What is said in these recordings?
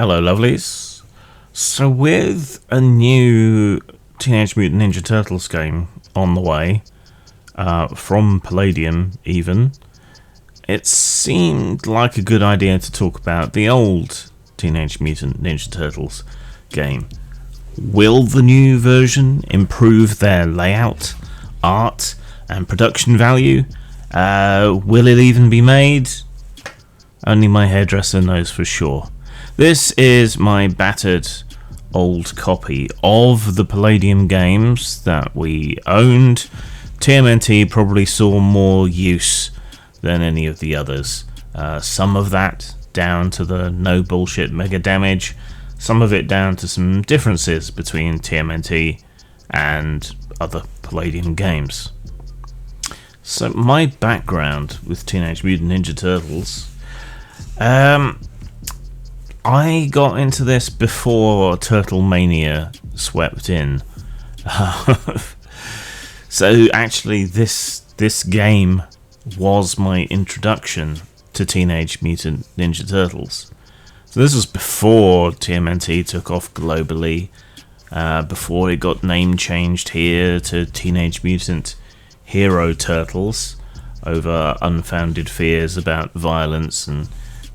Hello, lovelies. So with a new Teenage Mutant Ninja Turtles game on the way, from Palladium even, it seemed like a good idea to talk about the old Teenage Mutant Ninja Turtles game. Will the new version improve their layout, art, and production value? Will it even be made? Only my hairdresser knows for sure. This is my battered old copy of the Palladium games that we owned. TMNT probably saw more use than any of the others. Some of that down to the no bullshit mega damage, some of it down to some differences between TMNT and other Palladium games. So my background with Teenage Mutant Ninja Turtles, I got into this before Turtle Mania swept in. So actually this game was my introduction to Teenage Mutant Ninja Turtles. So this was before TMNT took off globally, before it got name changed here to Teenage Mutant Hero Turtles over unfounded fears about violence and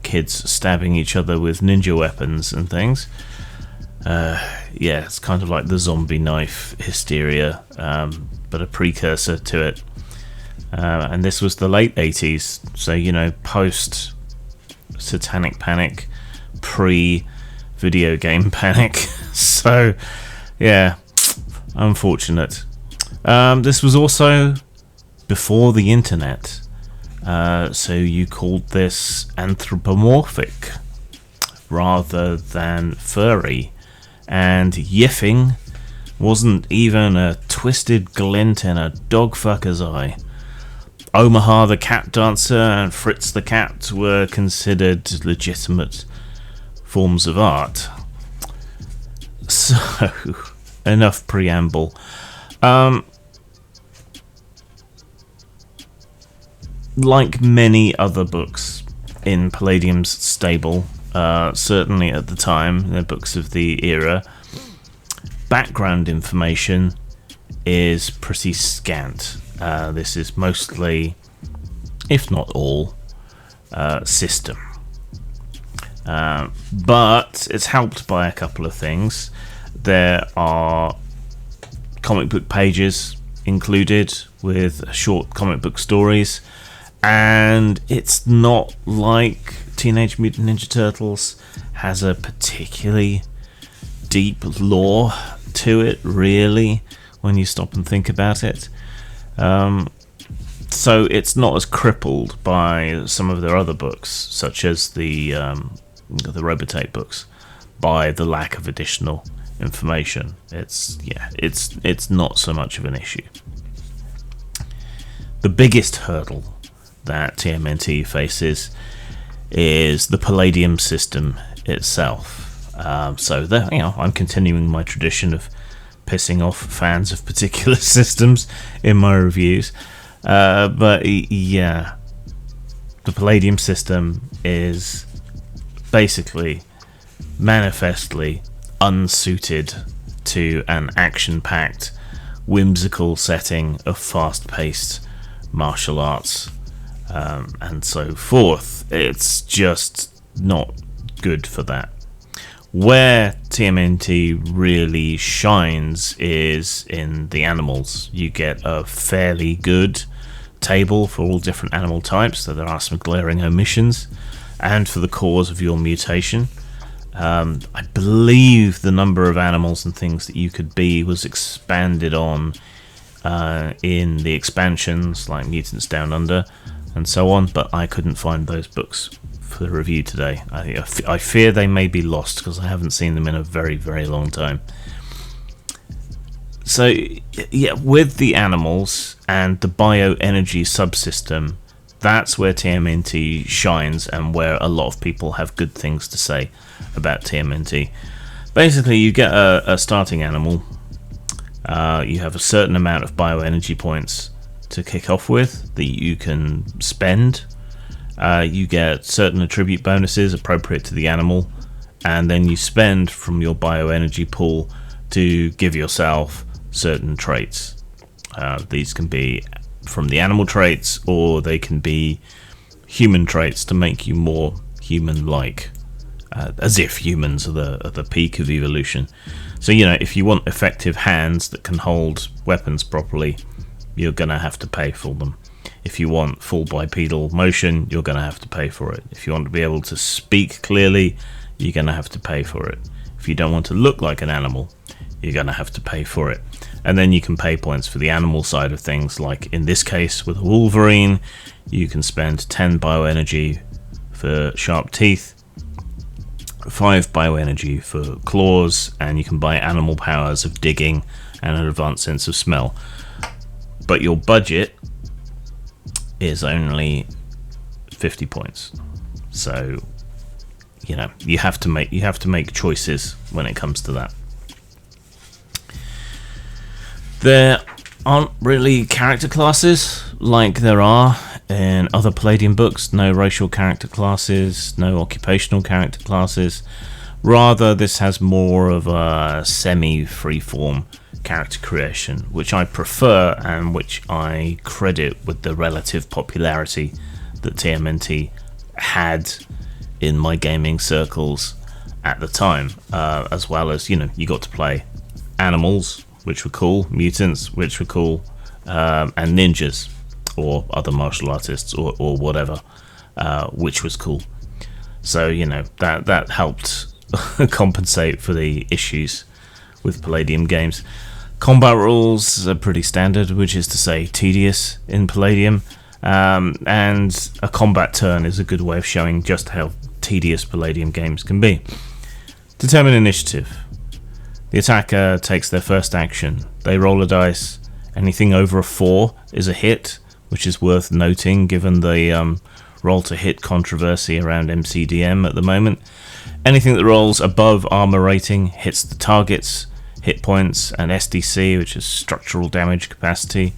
kids stabbing each other with ninja weapons and things. It's kind of like the zombie knife hysteria, but a precursor to it. And this was the late 80s, so post Satanic Panic, pre video game panic. So yeah, unfortunate. This was also before the internet. So you called this anthropomorphic rather than furry, and yiffing wasn't even a twisted glint in a dogfucker's eye. Omaha the Cat Dancer and Fritz the Cat were considered legitimate forms of art. So, enough preamble. Like many other books in Palladium's stable, certainly at the time, the books of the era, background information is pretty scant. This is mostly, if not all, system. But it's helped by a couple of things. There are comic book pages included with short comic book stories. And it's not like Teenage Mutant Ninja Turtles has a particularly deep lore to it, really, when you stop and think about it. So it's not as crippled by some of their other books, such as the Robotate books, by the lack of additional information. It's not so much of an issue. The biggest hurdle that TMNT faces is the Palladium system itself. So there, I'm continuing my tradition of pissing off fans of particular systems in my reviews. But yeah, the Palladium system is basically manifestly unsuited to an action-packed, whimsical setting of fast-paced martial arts. And so forth. It's just not good for that. Where TMNT really shines is in the animals. You get a fairly good table for all different animal types, so there are some glaring omissions, and for the cause of your mutation. I believe the number of animals and things that you could be was expanded on in the expansions, like Mutants Down Under and so on, but I couldn't find those books for the review today. I fear they may be lost because I haven't seen them in a very, very long time. So, yeah, with the animals and the bioenergy subsystem, that's where TMNT shines and where a lot of people have good things to say about TMNT. Basically, you get a starting animal. You have a certain amount of bioenergy points to kick off with that you can spend. You get certain attribute bonuses appropriate to the animal, and then you spend from your bioenergy pool to give yourself certain traits. These can be from the animal traits, or they can be human traits to make you more human-like, as if humans are the peak of evolution. So, if you want effective hands that can hold weapons properly, you're going to have to pay for them. If you want full bipedal motion, you're going to have to pay for it. If you want to be able to speak clearly, you're going to have to pay for it. If you don't want to look like an animal, you're going to have to pay for it. And then you can pay points for the animal side of things, like in this case with a Wolverine, you can spend 10 bioenergy for sharp teeth, 5 bioenergy for claws, and you can buy animal powers of digging and an advanced sense of smell. But your budget is only 50 points. So, you have to make choices when it comes to that. There aren't really character classes like there are in other Palladium books. No racial character classes, no occupational character classes. Rather, this has more of a semi-freeform character creation, which I prefer and which I credit with the relative popularity that TMNT had in my gaming circles at the time, as well as, you got to play animals, which were cool, mutants, which were cool, and ninjas, or other martial artists, or whatever, which was cool. So, that helped compensate for the issues with Palladium games. Combat rules are pretty standard, which is to say tedious in Palladium, and a combat turn is a good way of showing just how tedious Palladium games can be. Determine initiative. The attacker takes their first action. They roll a dice. Anything over a 4 is a hit, which is worth noting given the roll to hit controversy around MCDM at the moment. Anything that rolls above armor rating hits the target's hit points and SDC, which is structural damage capacity,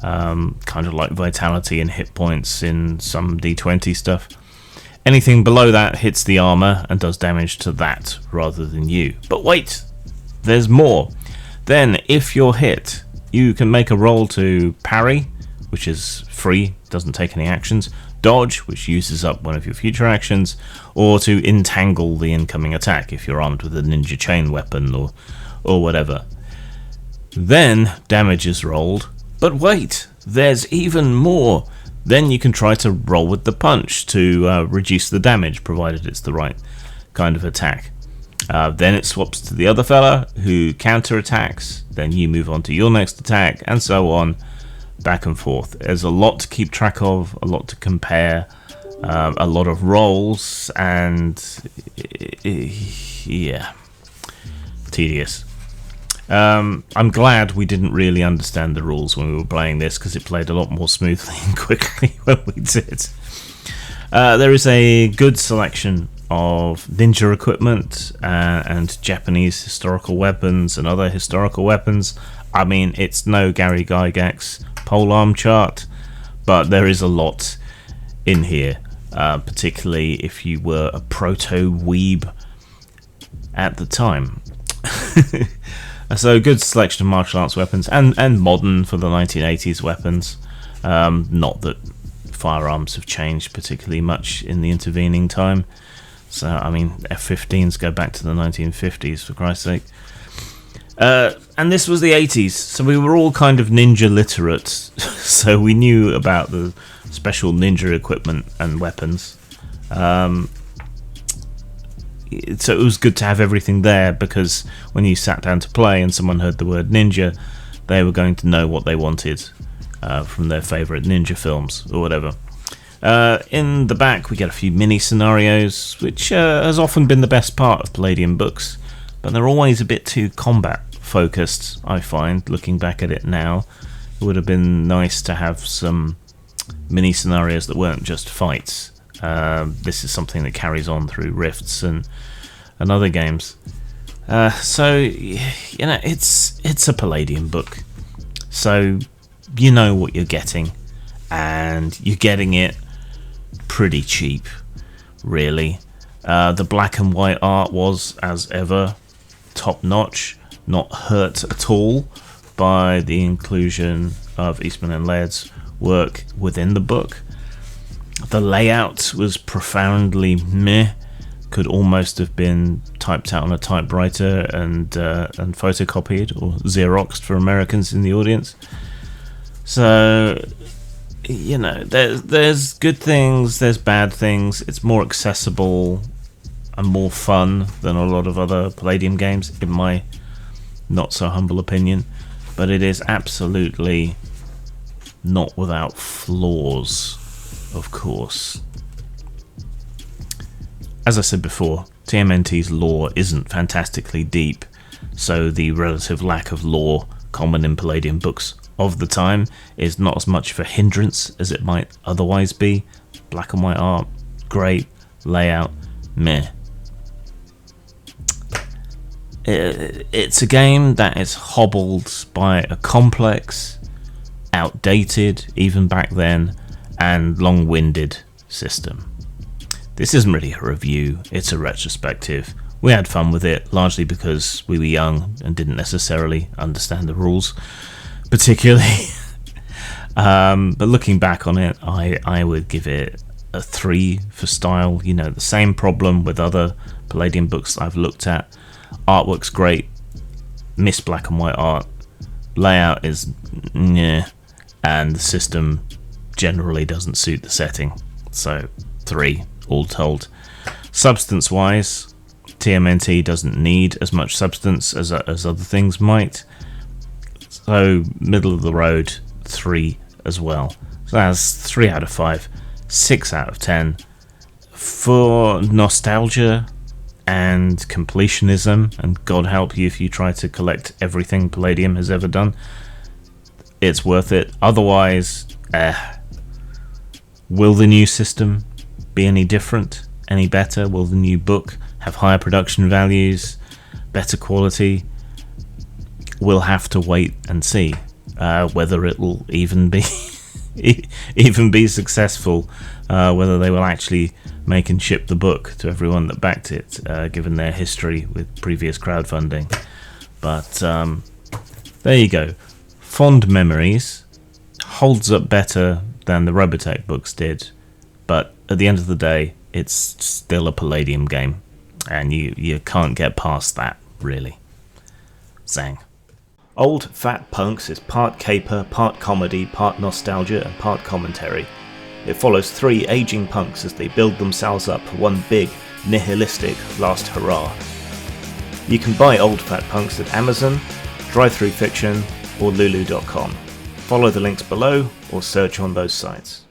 kind of like vitality and hit points in some D20 stuff. Anything below that hits the armor and does damage to that rather than you. But wait, there's more. Then, if you're hit, you can make a roll to parry, which is free, doesn't take any actions, dodge, which uses up one of your future actions, or to entangle the incoming attack if you're armed with a ninja chain weapon or whatever. Then damage is rolled, but wait, there's even more. Then you can try to roll with the punch to reduce the damage, provided it's the right kind of attack. Then it swaps to the other fella who counter-attacks, then you move on to your next attack, and so on, back and forth. There's a lot to keep track of, a lot to compare, a lot of rolls, and yeah, tedious. I'm glad we didn't really understand the rules when we were playing this, because it played a lot more smoothly and quickly when we did. There is a good selection of ninja equipment and Japanese historical weapons and other historical weapons. I mean, it's no Gary Gygax polearm chart, but there is a lot in here, particularly if you were a proto-weeb at the time. So, good selection of martial arts weapons and modern for the 1980s weapons. Not that firearms have changed particularly much in the intervening time. So, I mean, F-15s go back to the 1950s, for Christ's sake. And this was the 80s, so we were all kind of ninja literate, so we knew about the special ninja equipment and weapons. So it was good to have everything there, because when you sat down to play and someone heard the word ninja, they were going to know what they wanted from their favourite ninja films or whatever. In the back we get a few mini scenarios, which has often been the best part of Palladium books, but they're always a bit too combat focused, I find, looking back at it now. It would have been nice to have some mini scenarios that weren't just fights. This is something that carries on through Rifts and other games. So, it's a Palladium book. So, you know what you're getting, and you're getting it pretty cheap, really. The black and white art was, as ever, top notch, not hurt at all by the inclusion of Eastman and Laird's work within the book. The layout was profoundly meh, could almost have been typed out on a typewriter and photocopied or Xeroxed for Americans in the audience. So, you know, there's good things, there's bad things. It's more accessible and more fun than a lot of other Palladium games, in my not so humble opinion. But it is absolutely not without flaws, of course. As I said before, TMNT's lore isn't fantastically deep, so the relative lack of lore common in Palladium books of the time is not as much of a hindrance as it might otherwise be. Black and white art, great. Layout, meh. It's a game that is hobbled by a complex, outdated, even back then, and long-winded system. This isn't really a review, it's a retrospective. We had fun with it, largely because we were young and didn't necessarily understand the rules, particularly. But looking back on it, I would give it a 3 for style. You know, the same problem with other Palladium books I've looked at. Artwork's great, miss black and white art, layout is meh, and the system generally doesn't suit the setting. So 3, all told. Substance wise, TMNT doesn't need as much substance as other things might, so middle of the road, 3 as well. So that's 3 out of 5, 6 out of 10. For nostalgia and completionism, and God help you if you try to collect everything Palladium has ever done, it's worth it. Otherwise, will the new system be any different, any better? Will the new book have higher production values, better quality? We'll have to wait and see whether it will even be even be successful, whether they will actually make and ship the book to everyone that backed it, given their history with previous crowdfunding. But there you go. Fond memories. Holds up better than the Robotech books did, but at the end of the day, it's still a Palladium game, and you can't get past that, really. Zang. Old Fat Punks is part caper, part comedy, part nostalgia, and part commentary. It follows 3 aging punks as they build themselves up for one big, nihilistic last hurrah. You can buy Old Fat Punks at Amazon, Drive-Thru Fiction, or Lulu.com. Follow the links below or search on those sites.